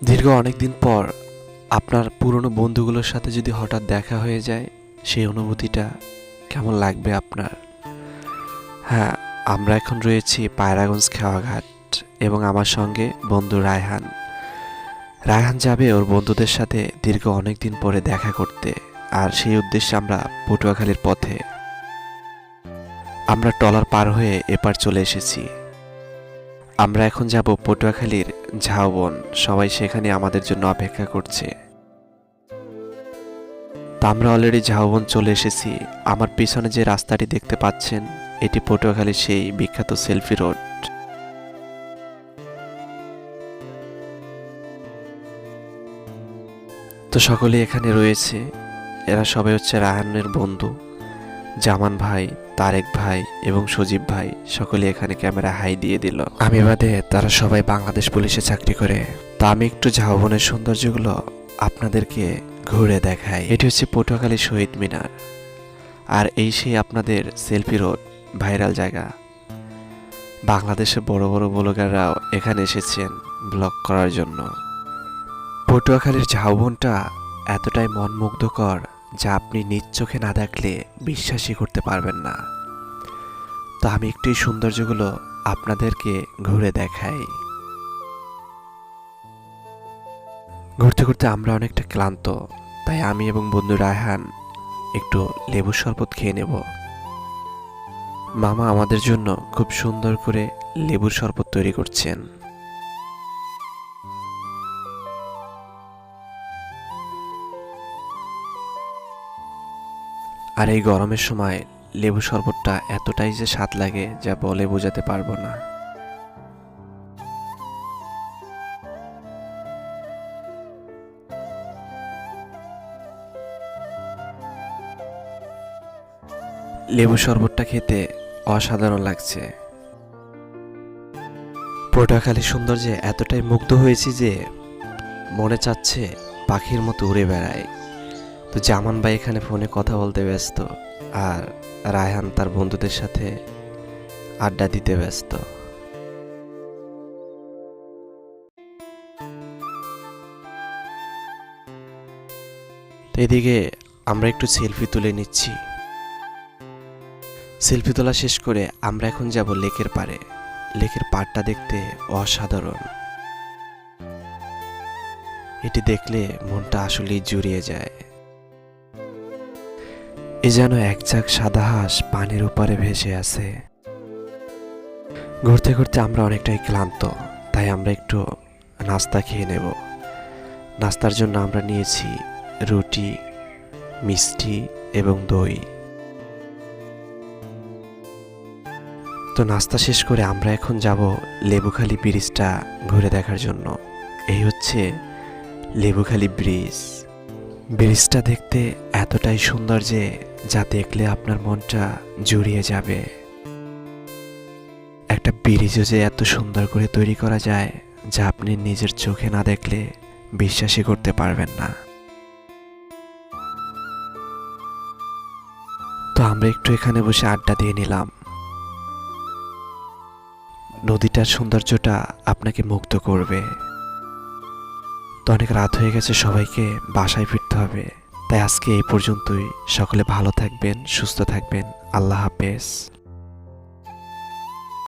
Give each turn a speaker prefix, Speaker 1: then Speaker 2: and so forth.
Speaker 1: দীর্ঘ অনেক দিন পর আপনার পুরনো বন্ধুগুলোর সাথে যদি হঠাৎ দেখা হয়ে যায়, সেই অনুভূতিটা কেমন লাগবে আপনার? হ্যাঁ, আমরা এখন রয়েছি পায়রাগঞ্জ খেওয়াঘাট এবং আমার সঙ্গে বন্ধু রায়হান। রায়হান যাবে ওর বন্ধুদের সাথে দীর্ঘ অনেক দিন পরে দেখা করতে, আর সেই উদ্দেশ্যে আমরা পটুয়াখালীর পথে। আমরা ট্রলার পার হয়ে এপার চলে এসেছি। আমরা এখন যাব পটুয়াখালীর ঝাউবন। সবাই সেখানে আমাদের জন্য অপেক্ষা করছে। তা আমরা অলরেডি ঝাউবন চলে এসেছি। আমার পিছনে যে রাস্তাটি দেখতে পাচ্ছেন, এটি পটুয়াখালীর সেই বিখ্যাত সেলফি রোড। তো সকলেই এখানে রয়েছে। এরা সবাই হচ্ছে রায়হানের বন্ধু, জামান ভাই, তারেক ভাই এবং সজীব ভাই। সকলে এখানে ক্যামেরা হাই দিয়ে দিল। আমি বাদে তারা সবাই বাংলাদেশ পুলিশে চাকরি করে। তা আমি একটু ঝাউবনের সৌন্দর্যগুলো আপনাদেরকে ঘুরে দেখাই। এটি হচ্ছে পটুয়াখালী শহীদ মিনার, আর এই সেই আপনাদের সেলফি রোড, ভাইরাল জায়গা। বাংলাদেশের বড় বড় ব্লগাররাও এখানে এসেছেন ব্লগ করার জন্য। পটুয়াখালীর ঝাউবনটা এতটাই মনমুগ্ধকর যা আপনি নিজ চোখে না দেখলে বিশ্বাসই করতে পারবেন না। তো আমি একটু এই সৌন্দর্যগুলো আপনাদেরকে ঘুরে দেখাই। ঘুরতে ঘুরতে আমরা অনেকটা ক্লান্ত, তাই আমি এবং বন্ধু রায়হান একটু লেবুর শরবত খেয়ে নেব। মামা আমাদের জন্য খুব সুন্দর করে লেবুর শরবত তৈরি করছেন। আর এই গরমের সময় লেবু শরবতটা এতটাই যে স্বাদ লাগে যা বলে বোঝাতে পারবো না। লেবু শরবতটা খেতে অসাধারণ লাগছে। পটুয়াখালীর সৌন্দর্যে এতটাই মুগ্ধ হয়েছি যে মনে চাচ্ছে পাখির মতো উড়ে বেড়ায়। তো জামান ভাই এখানে ফোনে কথা বলতে ব্যস্ত, আর রায়হান তার বন্ধুদের সাথে আড্ডা দিতে ব্যস্ত। তো এদিকে আমরা একটু সেলফি তুলে নিচ্ছি। সেলফি তোলা শেষ করে আমরা এখন যাব লেকের পাড়ে। লেকের পাড়টা দেখতে অসাধারণ। এটি দেখলে মনটা আসলেই জুড়িয়ে যায়। এ যেন এক ঝাঁক সাদা হাঁস পানির ওপারে ভেসে আছে। ঘুরতে ঘুরতে আমরা অনেকটাই ক্লান্ত, তাই আমরা একটু নাস্তা খেয়ে নেব। নাস্তার জন্য আমরা নিয়েছি রুটি, মিষ্টি এবং দই। তো নাস্তা শেষ করে আমরা এখন যাব লেবুখালী ব্রিজটা ঘুরে দেখার জন্য। এই হচ্ছে লেবুখালী ব্রিজ। ব্রিজটা দেখতে এতটাই সুন্দর যে যা দেখলে আপনার মনটা জুড়িয়ে যাবে। একটা ব্রিজও যে এত সুন্দর করে তৈরি করা যায় যা আপনি নিজের চোখে না দেখলে বিশ্বাসই করতে পারবেন না। তো আমরা একটু এখানে বসে আড্ডা দিয়ে নিলাম। নদীটার সৌন্দর্যটা আপনাকে মুগ্ধ করবে। তো অনেক রাত হয়ে গেছে, সবাইকে বাসায় ফিরতে হবে। তাই আজকে এই পর্যন্তই। সকলে ভালো থাকবেন, সুস্থ থাকবেন। আল্লাহ হাফেজ।